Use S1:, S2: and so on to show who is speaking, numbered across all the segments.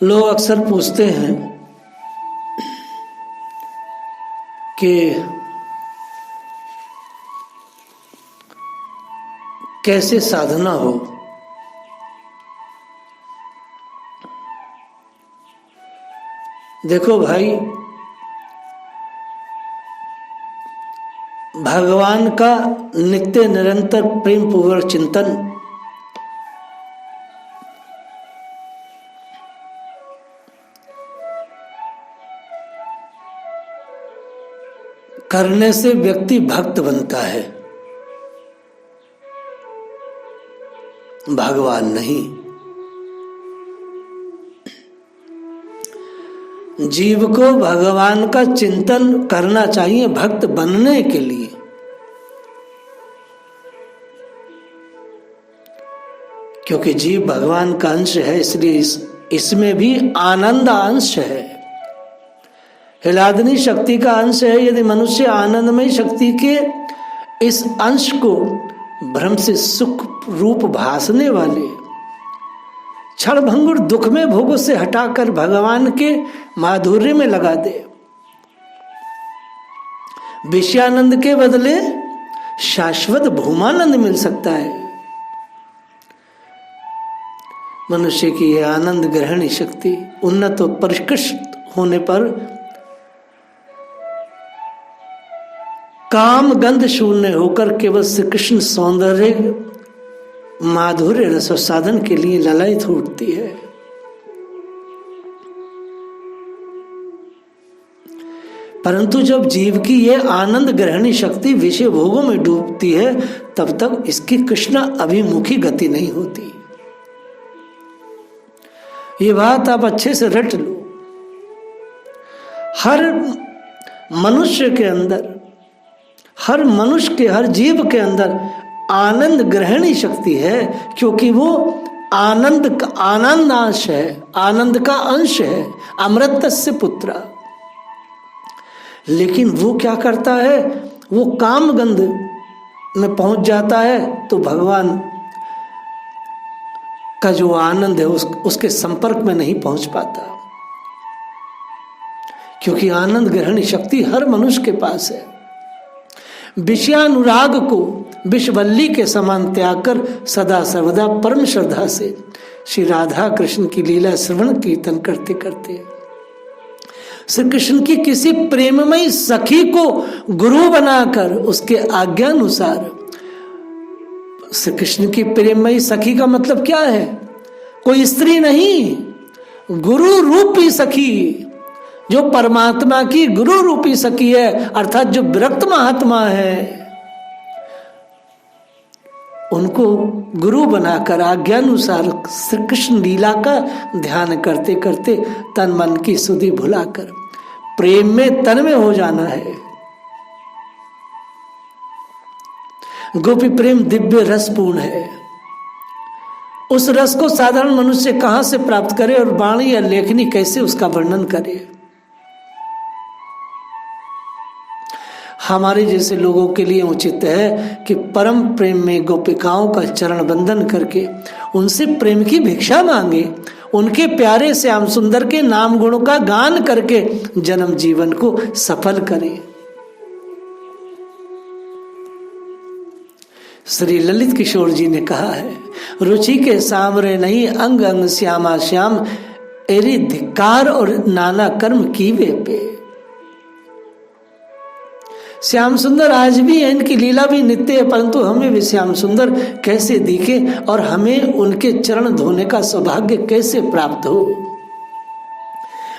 S1: लोग अक्सर पूछते हैं कि कैसे साधना हो। देखो भाई, भगवान का नित्य निरंतर प्रेम पूर्वक चिंतन करने से व्यक्ति भक्त बनता है, भगवान नहीं। जीव को भगवान का चिंतन करना चाहिए भक्त बनने के लिए। क्योंकि जीव भगवान का अंश है, इसलिए इसमें भी आनंद अंश है, हिलादनी शक्ति का अंश है। यदि मनुष्य आनंदमय शक्ति के इस अंश को भ्रम से सुख रूप भासने वाले क्षणभंगुर दुख में भोगों से हटाकर भगवान के माधुर्य में लगा दे, विषयानंद के बदले शाश्वत भूमानंद मिल सकता है। मनुष्य की यह आनंद ग्रहणी शक्ति उन्नत और परिष्कृत होने पर काम गंध शून्य होकर केवल श्री कृष्ण सौंदर्य माधुर्य रस साधन के लिए ललायत उठती है। परंतु जब जीव की यह आनंद ग्रहणी शक्ति विषय भोगों में डूबती है, तब तक इसकी कृष्ण अभिमुखी गति नहीं होती। ये बात आप अच्छे से रट लो। हर मनुष्य के अंदर, हर मनुष्य के, हर जीव के अंदर आनंद ग्रहणी शक्ति है, क्योंकि वो आनंद अंश है, आनंद का अंश है, अमृतस्य पुत्र। लेकिन वो क्या करता है, वो कामगंध में पहुंच जाता है तो भगवान का जो आनंद है उसके संपर्क में नहीं पहुंच पाता, क्योंकि आनंद ग्रहणी शक्ति हर मनुष्य के पास है। विषयानुराग को विषवल्ली के समान त्याग कर सदा सर्वदा परम श्रद्धा से श्री राधा कृष्ण की लीला श्रवण कीर्तन करते करते श्री कृष्ण की किसी प्रेममयी सखी को गुरु बनाकर उसके आज्ञानुसार, श्री कृष्ण की प्रेममयी सखी का मतलब क्या है, कोई स्त्री नहीं, गुरु रूपी सखी, जो परमात्मा की गुरु रूपी सखी है, अर्थात जो विरक्त महात्मा है, उनको गुरु बनाकर आज्ञानुसार श्री कृष्ण लीला का ध्यान करते करते तन मन की सुधि भुलाकर प्रेम में तन में हो जाना है। गोपी प्रेम दिव्य रसपूर्ण है। उस रस को साधारण मनुष्य कहां से प्राप्त करे और वाणी या लेखनी कैसे उसका वर्णन करे। हमारे जैसे लोगों के लिए उचित है कि परम प्रेम में गोपिकाओं का चरण बंदन करके उनसे प्रेम की भिक्षा मांगे, उनके प्यारे श्याम सुंदर के नाम गुणों का गान करके जन्म जीवन को सफल करे। श्री ललित किशोर जी ने कहा है, रुचि के सामरे नहीं अंग अंग श्यामा श्याम, एरी धिक्कार और नाना कर्म कीवे पे। श्याम सुंदर आज भी है, इनकी लीला भी नित्य है, परंतु हमें भी श्याम सुंदर कैसे दिखे और हमें उनके चरण धोने का सौभाग्य कैसे प्राप्त हो।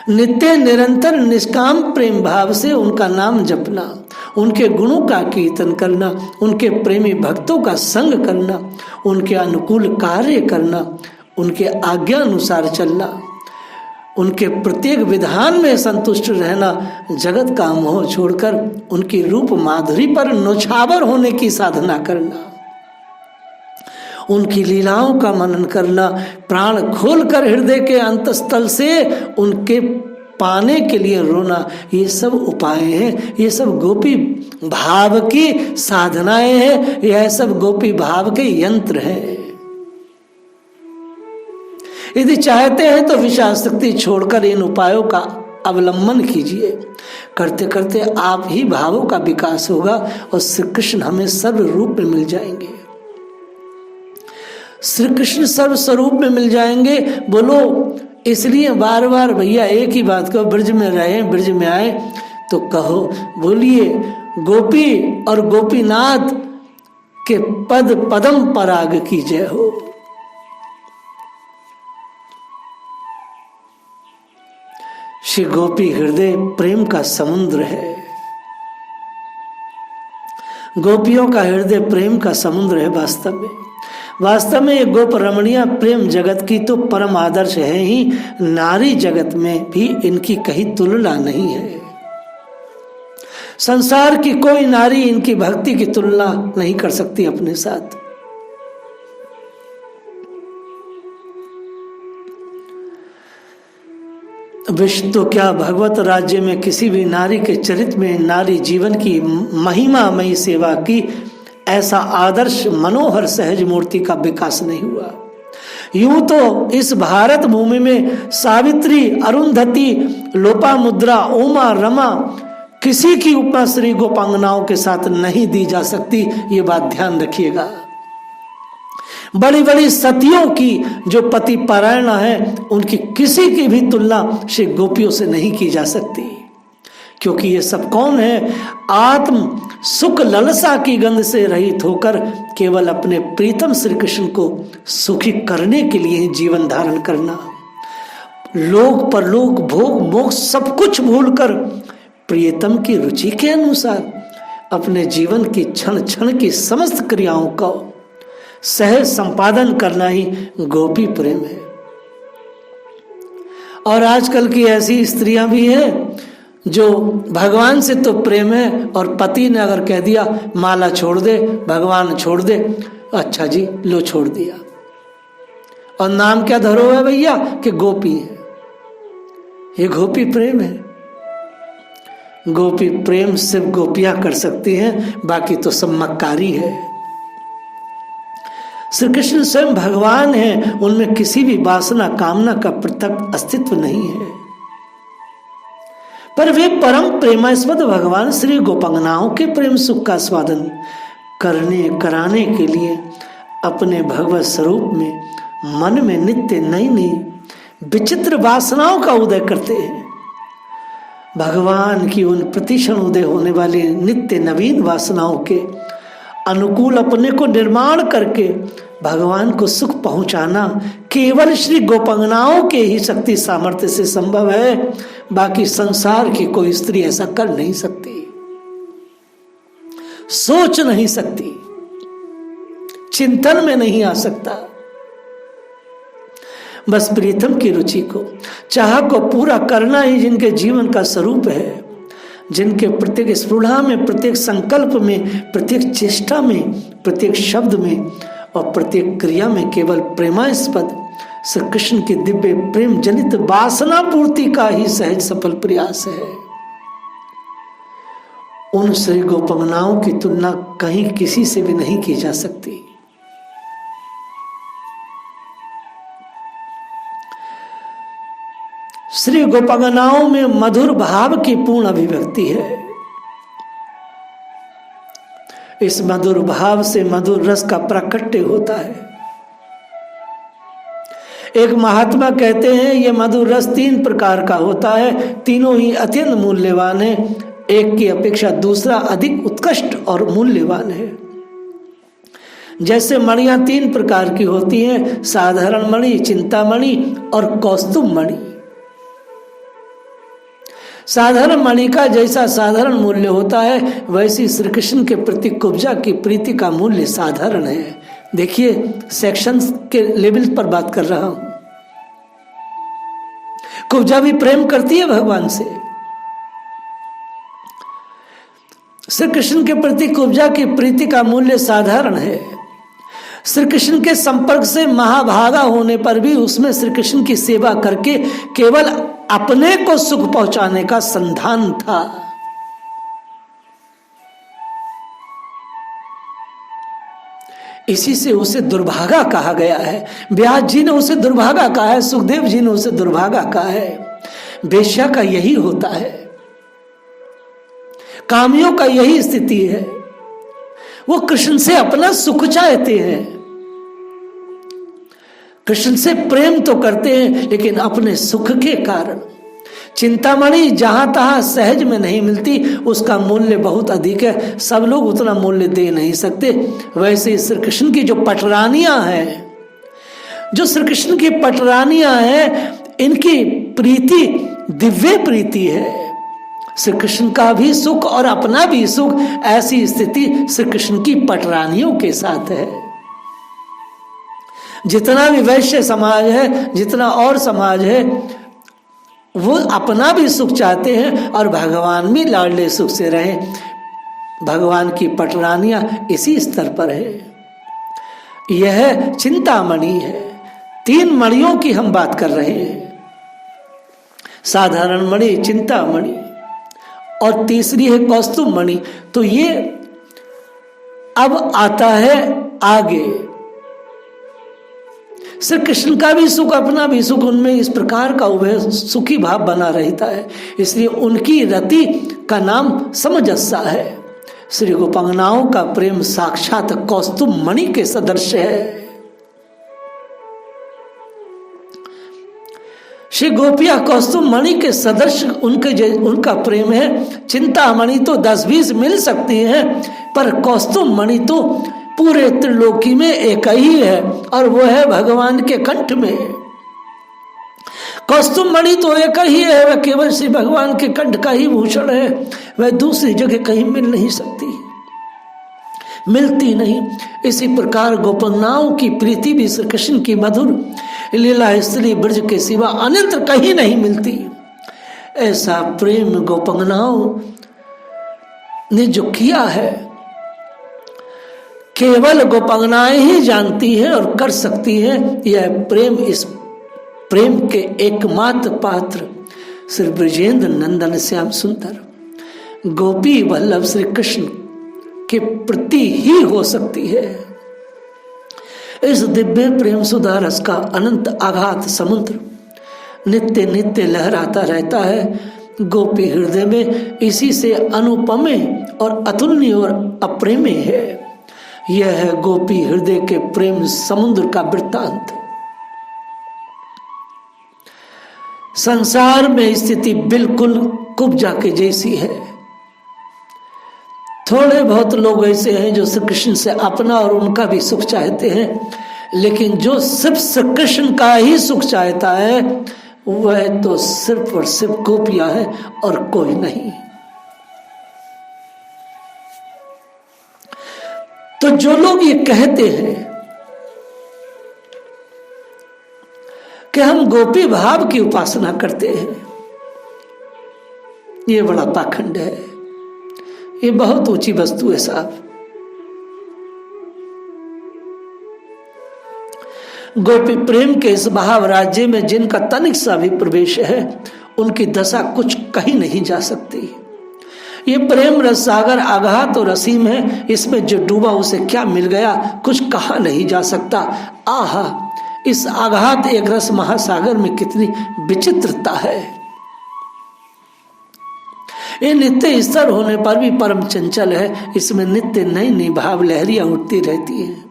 S1: नित्य निरंतर निष्काम प्रेम भाव से उनका नाम जपना, उनके गुणों का कीर्तन करना, उनके प्रेमी भक्तों का संग करना, उनके अनुकूल कार्य करना, उनके आज्ञा अनुसार चलना, उनके प्रत्येक विधान में संतुष्ट रहना, जगत का मोह छोड़कर उनकी रूप माधुरी पर नौछावर होने की साधना करना, उनकी लीलाओं का मनन करना, प्राण खोलकर हृदय के अंतस्थल से उनके पाने के लिए रोना, ये सब उपाय हैं, ये सब गोपी भाव की साधनाएं हैं, यह सब गोपी भाव के यंत्र हैं। यदि चाहते हैं तो विषयासक्ति छोड़कर इन उपायों का अवलंबन कीजिए। करते करते आप ही भावों का विकास होगा और श्री कृष्ण हमें सर्व रूप में मिल जाएंगे। श्री कृष्ण सर्व स्वरूप में मिल जाएंगे। बोलो, इसलिए बार बार भैया एक ही बात कहो, ब्रज में रहे, ब्रज में आए तो कहो, बोलिए गोपी और गोपीनाथ के पद पदम पराग की जय हो। श्री गोपी हृदय प्रेम का समुद्र है। गोपियों का हृदय प्रेम का समुद्र है। वास्तव में ये गोप रमणिया प्रेम जगत की तो परम आदर्श है ही, नारी जगत में भी इनकी कहीं तुलना नहीं है। संसार की कोई नारी इनकी भक्ति की तुलना नहीं कर सकती अपने साथ। विश्व तो क्या, भगवत राज्य में किसी भी नारी के चरित्र में नारी जीवन की महिमामयी सेवा की ऐसा आदर्श मनोहर सहज मूर्ति का विकास नहीं हुआ। यूं तो इस भारत भूमि में सावित्री, अरुंधति, लोपामुद्रा, उमा, रमा किसी की उपमा श्री गोपांगनाओं के साथ नहीं दी जा सकती। ये बात ध्यान रखिएगा। बड़ी बड़ी सतियों की जो पति पारायण है, उनकी किसी की भी तुलना श्री गोपियों से नहीं की जा सकती। क्योंकि ये सब कौन है? आत्म सुख ललसा की गंध से रहित होकर केवल अपने प्रीतम श्री कृष्ण को सुखी करने के लिए ही जीवन धारण करना, लोक परलोक भोग मोक्ष सब कुछ भूलकर प्रियतम की रुचि के अनुसार अपने जीवन की क्षण क्षण की समस्त क्रियाओं का सहज संपादन करना ही गोपी प्रेम है। और आजकल की ऐसी स्त्रियां भी हैं जो भगवान से तो प्रेम है और पति ने अगर कह दिया माला छोड़ दे, भगवान छोड़ दे, अच्छा जी लो छोड़ दिया। और नाम क्या धरो है भैया कि गोपी है। ये गोपी प्रेम है। गोपी प्रेम सिर्फ गोपियां कर सकती हैं, बाकी तो सब मक्कारी है। श्री कृष्ण स्वयं भगवान हैं, उनमें किसी भी वासना कामना का पृथक अस्तित्व नहीं है। पर वे परम प्रेमास्पद भगवान श्री गोपांगनाओं के प्रेम सुख का स्वादन कराने के लिए अपने भगवत स्वरूप में मन में नित्य नई नई विचित्र वासनाओं का उदय करते हैं। भगवान की उन प्रतिक्षण उदय होने वाली नित्य नवीन वासनाओं के अनुकूल अपने को निर्माण करके भगवान को सुख पहुंचाना केवल श्री गोपांगनाओं के ही शक्ति सामर्थ्य से संभव है। बाकी संसार की कोई स्त्री ऐसा कर नहीं सकती, सोच नहीं सकती, चिंतन में नहीं आ सकता। बस प्रीतम की रुचि को, चाह को पूरा करना ही जिनके जीवन का स्वरूप है, जिनके प्रत्येक स्पृढ़ा में, प्रत्येक संकल्प में, प्रत्येक चेष्टा में, प्रत्येक शब्द में और प्रत्येक क्रिया में केवल प्रेमास्पद श्री कृष्ण के दिव्य प्रेम जनित वासना पूर्ति का ही सहज सफल प्रयास है। उन श्री गोपांगनाओं की तुलना कहीं किसी से भी नहीं की जा सकती। श्री गोपांगनाओं में मधुर भाव की पूर्ण अभिव्यक्ति है। इस मधुर भाव से मधुर रस का प्राकट्य होता है। एक महात्मा कहते हैं ये मधुर रस 3 प्रकार का होता है, तीनों ही अत्यंत मूल्यवान है। एक की अपेक्षा दूसरा अधिक उत्कृष्ट और मूल्यवान है। जैसे मणियां 3 प्रकार की होती हैं, साधारण मणि, चिंतामणि और कौस्तुभ मणि। साधारण मणि का जैसा साधारण मूल्य होता है, वैसी श्री कृष्ण के प्रति कुब्जा की प्रीति का मूल्य साधारण है। देखिए, सेक्शंस के लेवल पर बात कर रहा हूं। कुब्जा भी प्रेम करती है भगवान से। श्री कृष्ण के प्रति कुब्जा की प्रीति का मूल्य साधारण है। श्री कृष्ण के संपर्क से महाभागा होने पर भी उसमें श्री कृष्ण की सेवा करके केवल अपने को सुख पहुंचाने का संधान था। इसी से उसे दुर्भागा कहा गया है। व्यास जी ने उसे दुर्भागा कहा है, सुखदेव जी ने उसे दुर्भागा कहा है। वेश्या का यही होता है, कामियों का यही स्थिति है। वो कृष्ण से अपना सुख चाहते हैं, कृष्ण से प्रेम तो करते हैं, लेकिन अपने सुख के कारण। चिंतामणि जहां तहां सहज में नहीं मिलती, उसका मूल्य बहुत अधिक है, सब लोग उतना मूल्य दे नहीं सकते। वैसे श्री कृष्ण की जो पटरानियां हैं, जो श्री कृष्ण की पटरानियां हैं, इनकी प्रीति दिव्य प्रीति है। श्री कृष्ण का भी सुख और अपना भी सुख, ऐसी स्थिति श्री कृष्ण की पटरानियों के साथ है। जितना भी वैश्य समाज है, जितना और समाज है, वो अपना भी सुख चाहते हैं और भगवान भी लाडले सुख से रहे। भगवान की पटरानियां इसी स्तर पर है। यह चिंतामणि है। 3 मणियों की हम बात कर रहे हैं, साधारण मणि, चिंतामणि और तीसरी है कौस्तुभ मणि। तो ये अब आता है आगे। श्री कृष्ण का भी सुख, अपना भी सुख, उनमें इस प्रकार का उभय सुखी भाव बना रहता है, इसलिए उनकी रति का नाम समंजसा है। श्री गोपांगनाओं का प्रेम साक्षात कौस्तुभ मणि के सदृश है। श्री गोपिया कौस्तुभ मणि के सदृश उनका प्रेम है। चिंतामणि तो 10-20 मिल सकती है, पर कौस्तुभ मणि तो पूरे त्रिलोकी में एक ही है, और वो है भगवान के कंठ में। कौस्तुभ मणि तो एक ही है, वह केवल श्री भगवान के कंठ का ही भूषण है, वह दूसरी जगह कहीं मिल नहीं सकती, मिलती नहीं। इसी प्रकार गोपनाओं की प्रीति भी श्री कृष्ण की मधुर लीला स्थली ब्रज के सिवा अन्यत्र कहीं नहीं मिलती। ऐसा प्रेम गोपनाओं ने जो किया है, केवल गोपांगनाएं ही जानती हैं और कर सकती हैं। यह प्रेम, इस प्रेम के एकमात्र पात्र श्री ब्रजेंद्र नंदन श्याम सुंदर गोपी वल्लभ श्री कृष्ण के प्रति ही हो सकती है। इस दिव्य प्रेम सुधा रस का अनंत आघात समुद्र नित्य नित्य लहराता रहता है गोपी हृदय में। इसी से अनुपमे और अतुल्य और अप्रेम्य है। यह है गोपी हृदय के प्रेम समुद्र का वृत्तांत। संसार में स्थिति बिल्कुल कुब्जा के जैसी है। थोड़े बहुत लोग ऐसे हैं जो श्री कृष्ण से अपना और उनका भी सुख चाहते हैं, लेकिन जो सिर्फ श्री कृष्ण का ही सुख चाहता है, वह तो सिर्फ और सिर्फ गोपियां है और कोई नहीं। तो जो लोग ये कहते हैं कि हम गोपी भाव की उपासना करते हैं, ये बड़ा पाखंड है, ये बहुत ऊंची वस्तु है साहब। गोपी प्रेम के इस भाव राज्य में जिनका तनिक सा भी प्रवेश है, उनकी दशा कुछ कहीं नहीं जा सकती। ये प्रेम रस सागर आघात और असीम है, इसमें जो डूबा उसे क्या मिल गया, कुछ कहा नहीं जा सकता। आहा, इस आघात एक रस महासागर में कितनी विचित्रता है। ये नित्य स्तर होने पर भी परम चंचल है, इसमें नित्य नई नई भाव लहरियां उठती रहती हैं।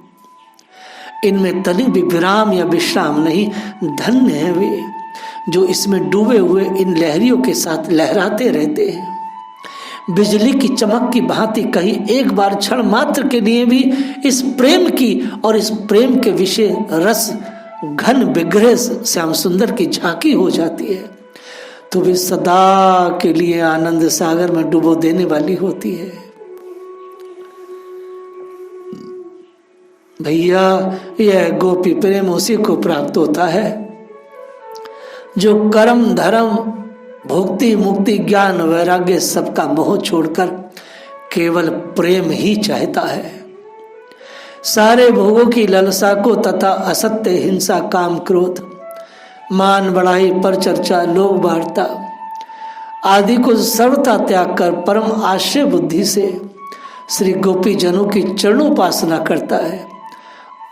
S1: इनमें तनिक भी विराम या विश्राम नहीं। धन्य है वे जो इसमें डूबे हुए इन लहरियों के साथ लहराते रहते हैं। बिजली की चमक की भांति कहीं एक बार क्षण मात्र के लिए भी इस प्रेम की और इस प्रेम के विषय रस घन विग्रह श्याम सुंदर की झांकी हो जाती है, तो वे सदा के लिए आनंद सागर में डुबो देने वाली होती है। भैया, यह गोपी प्रेम उसी को प्राप्त होता है जो कर्म धर्म भोक्ति मुक्ति ज्ञान वैराग्य सबका मोह छोड़कर केवल प्रेम ही चाहता है। सारे भोगों की ललसा को तथा असत्य हिंसा काम क्रोध मान बढ़ाई पर चर्चा लोग वार्ता आदि को सर्वथा त्याग कर परम आश्रय बुद्धि से श्री गोपी जनों की चरणोपासना करता है।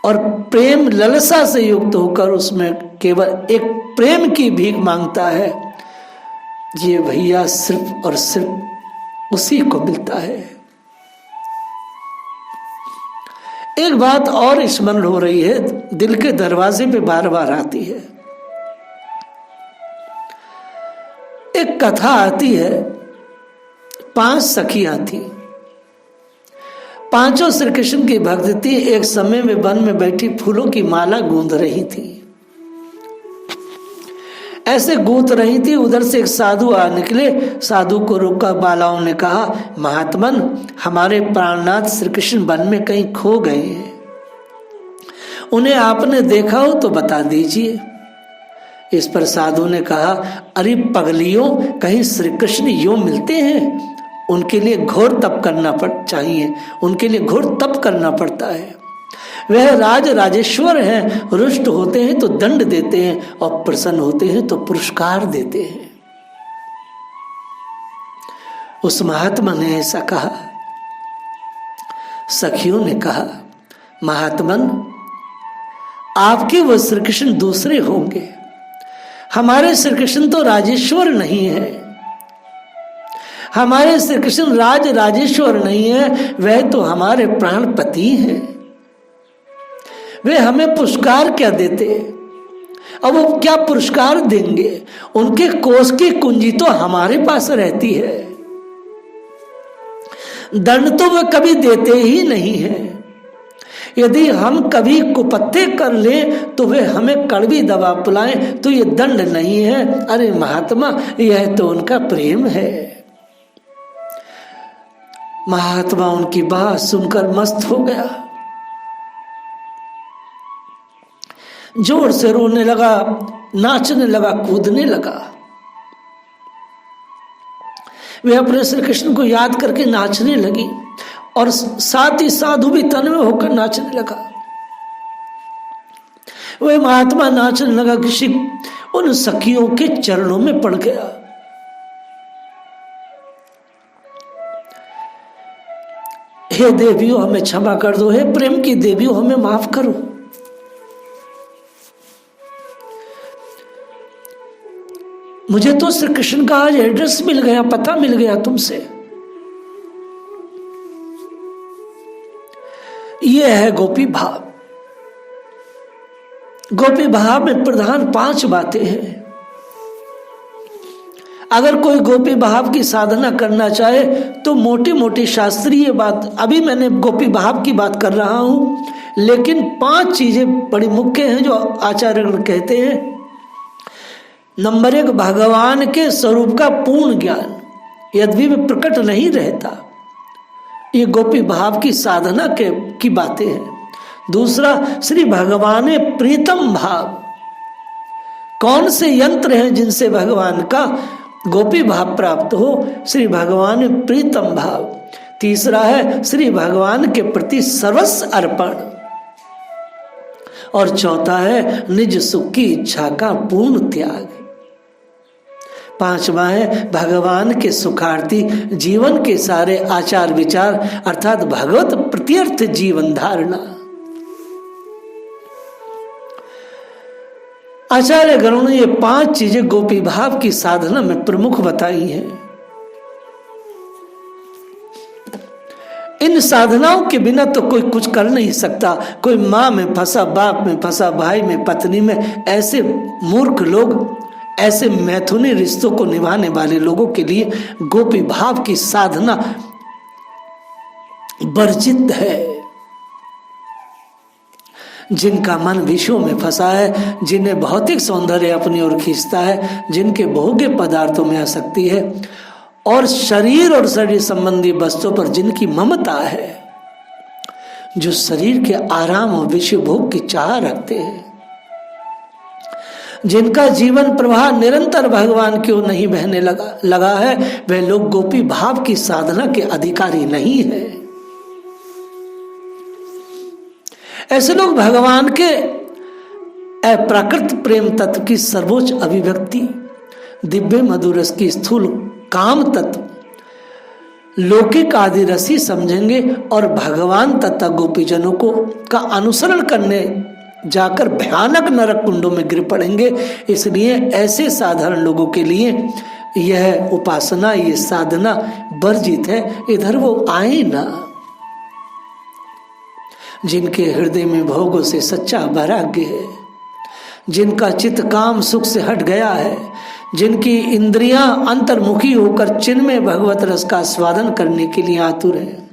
S1: और प्रेम ललसा से युक्त होकर उसमें केवल एक प्रेम की भीख मांगता है, ये भैया सिर्फ और सिर्फ उसी को मिलता है। एक बात और स्मरण हो रही है, दिल के दरवाजे पे बार बार आती है। एक कथा आती है, 5 सखियां थी, पांचों श्री कृष्ण की भक्त थी। एक समय में वन में बैठी फूलों की माला गूंथ रही थी। ऐसे गूंथ रही थी, उधर से एक साधु आ निकले। साधु को रोका, बालाओं ने कहा, महात्मन, हमारे प्राणनाथ श्री कृष्ण वन में कहीं खो गए हैं, उन्हें आपने देखा हो तो बता दीजिए। इस पर साधु ने कहा, अरे पगलियों, कहीं श्री कृष्ण यूं मिलते हैं? उनके लिए घोर तप करना चाहिए, उनके लिए घोर तप करना पड़ता है। वह राजेश्वर हैं, रुष्ट होते हैं तो दंड देते हैं और प्रसन्न होते हैं तो पुरस्कार देते हैं। उस महात्मा ने ऐसा कहा। सखियों ने कहा, महात्मन, आपके वो श्री कृष्ण दूसरे होंगे, हमारे श्री कृष्ण तो राजेश्वर नहीं है, हमारे श्री कृष्ण राजेश्वर नहीं है, वह तो हमारे प्राणपति हैं। वे हमें पुरस्कार क्या देते? अब वो क्या पुरस्कार देंगे? उनके कोष की कुंजी तो हमारे पास रहती है, दंड तो वे कभी देते ही नहीं है। यदि हम कभी कुपत्ते कर ले तो वे हमें कड़वी दवा पिलाएं तो ये दंड नहीं है। अरे महात्मा, यह तो उनका प्रेम है। महात्मा उनकी बात सुनकर मस्त हो गया, जोर से रोने लगा, नाचने लगा, कूदने लगा। वे अपने श्री कृष्ण को याद करके नाचने लगी और साथ ही साधु भी तन्मय होकर नाचने लगा। वह महात्मा नाचने लगा, किसी उन सखियों के चरणों में पड़ गया। हे देवियों, हमें क्षमा कर दो, हे प्रेम की देवियों, हमें माफ करो। मुझे तो श्री कृष्ण का आज एड्रेस मिल गया, पता मिल गया तुमसे। यह है गोपी भाव। गोपी भाव में प्रधान 5 बातें हैं। अगर कोई गोपी भाव की साधना करना चाहे तो मोटी मोटी शास्त्रीय बात, अभी मैंने गोपी भाव की बात कर रहा हूं, लेकिन 5 चीजें बड़ी मुख्य हैं जो आचार्यगण कहते हैं। नंबर 1, भगवान के स्वरूप का पूर्ण ज्ञान, यद्यपि वे प्रकट नहीं रहता, ये गोपी भाव की साधना की बातें हैं। दूसरा, श्री भगवान प्रीतम भाव, कौन से यंत्र हैं जिनसे भगवान का गोपी भाव प्राप्त हो? श्री भगवान प्रीतम भाव। तीसरा है श्री भगवान के प्रति सर्वस्व अर्पण, और चौथा है निज सुख की इच्छा का पूर्ण त्याग। 5वां है भगवान के सुखार्थी जीवन के सारे आचार विचार, अर्थात भगवत प्रत्यर्थ जीवन धारणा। आचार्य गणों ने ये 5 चीजें गोपी भाव की साधना में प्रमुख बताई हैं। इन साधनाओं के बिना तो कोई कुछ कर नहीं सकता। कोई माँ में फंसा, बाप में फंसा, भाई में, पत्नी में, ऐसे मूर्ख लोग, ऐसे मैथुनी रिश्तों को निभाने वाले लोगों के लिए गोपी भाव की साधना वर्जित है। जिनका मन विषयों में फंसा है, जिन्हें भौतिक सौंदर्य अपनी ओर खींचता है, जिनके भोग्य पदार्थों में आसक्ति है, और शरीर और शरीर संबंधी वस्तुओं पर जिनकी ममता है, जो शरीर के आराम और विषय भोग की चाह रखते हैं, जिनका जीवन प्रवाह निरंतर भगवान की ओर नहीं बहने लगा है, वह लोग गोपी भाव की साधना के अधिकारी नहीं है। ऐसे लोग भगवान के अप्राकृत प्रेम तत्व की सर्वोच्च अभिव्यक्ति, दिव्य मधुरस की स्थूल काम तत्व, लौकिक आदि रसी समझेंगे और भगवान तथा गोपीजनों को का अनुसरण करने जाकर भयानक नरक कुंडों में गिर पड़ेंगे। इसलिए ऐसे साधारण लोगों के लिए यह उपासना, ये साधना वर्जित है, इधर वो आए ना। जिनके हृदय में भोगों से सच्चा वैराग्य है, जिनका चित्त काम सुख से हट गया है, जिनकी इंद्रियां अंतर्मुखी होकर चिन्मय भगवत रस का स्वादन करने के लिए आतुर है,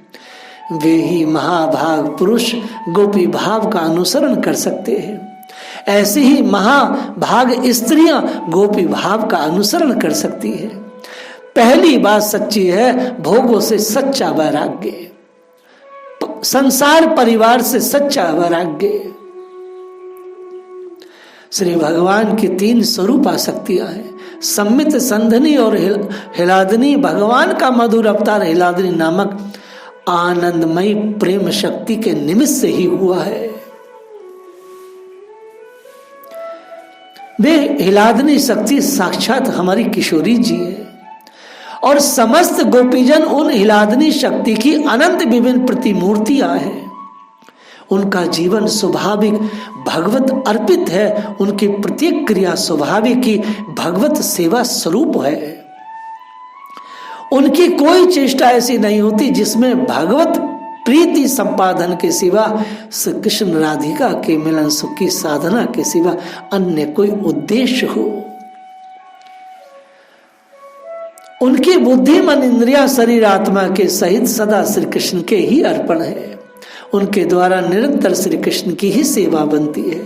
S1: वे ही महाभाग पुरुष गोपी भाव का अनुसरण कर सकते हैं। ऐसी ही महाभाग स्त्रियां गोपी भाव का अनुसरण कर सकती है। पहली बात सच्ची है, भोगों से सच्चा वैराग्य, संसार परिवार से सच्चा वैराग्य। श्री भगवान की 3 स्वरूप आसक्तियां हैं, सम्मित, संधनी और हिलादनी। भगवान का मधुर अवतार हिलादनी नामक आनंदमयी प्रेम शक्ति के निमित्त से ही हुआ है। वे हिलादनी शक्ति साक्षात हमारी किशोरी जी है और समस्त गोपीजन उन हिलादनी शक्ति की अनंत विभिन्न प्रतिमूर्तियां हैं। उनका जीवन स्वाभाविक भगवत अर्पित है, उनकी प्रत्येक क्रिया स्वाभाविक ही भगवत सेवा स्वरूप है। उनकी कोई चेष्टा ऐसी नहीं होती जिसमें भगवत प्रीति संपादन के सिवा, श्री कृष्ण राधिका के मिलन सुख की साधना के सिवा अन्य कोई उद्देश्य हो। उनकी बुद्धि, मन, इंद्रिया, शरीर, आत्मा के सहित सदा श्री कृष्ण के ही अर्पण है। उनके द्वारा निरंतर श्री कृष्ण की ही सेवा बनती है।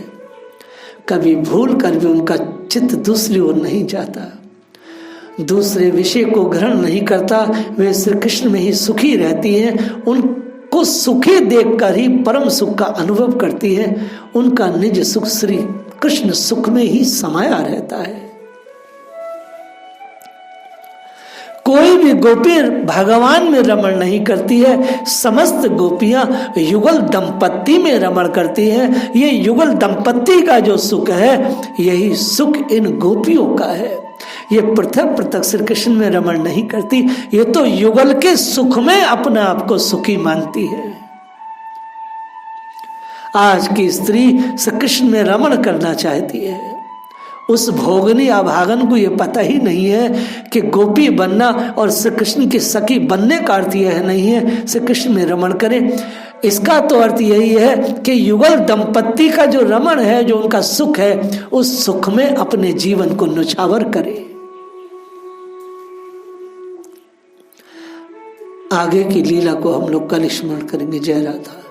S1: कभी भूल कर भी उनका चित्त दूसरी ओर नहीं जाता, दूसरे विषय को ग्रहण नहीं करता। वे श्री कृष्ण में ही सुखी रहती हैं। उनको सुखी देखकर ही परम सुख का अनुभव करती है। उनका निज सुख श्री कृष्ण सुख में ही समाया रहता है। कोई भी गोपी भगवान में रमण नहीं करती है, समस्त गोपियां युगल दंपत्ति में रमण करती हैं। ये युगल दंपत्ति का जो सुख है, यही सुख इन गोपियों का है। ये पृथक पृथक श्री कृष्ण में रमण नहीं करती, ये तो युगल के सुख में अपने आप को सुखी मानती है। आज की स्त्री श्री कृष्ण में रमण करना चाहती है। उस भोगनी अभागन को ये पता ही नहीं है कि गोपी बनना और श्री कृष्ण की सखी बनने का अर्थ यह नहीं है श्री कृष्ण में रमण करें। इसका तो अर्थ यही है कि युगल दंपत्ति का जो रमण है, जो उनका सुख है, उस सुख में अपने जीवन को न्यौछावर करे। आगे की लीला को हम लोग कल स्मरण करेंगे। जय राधा।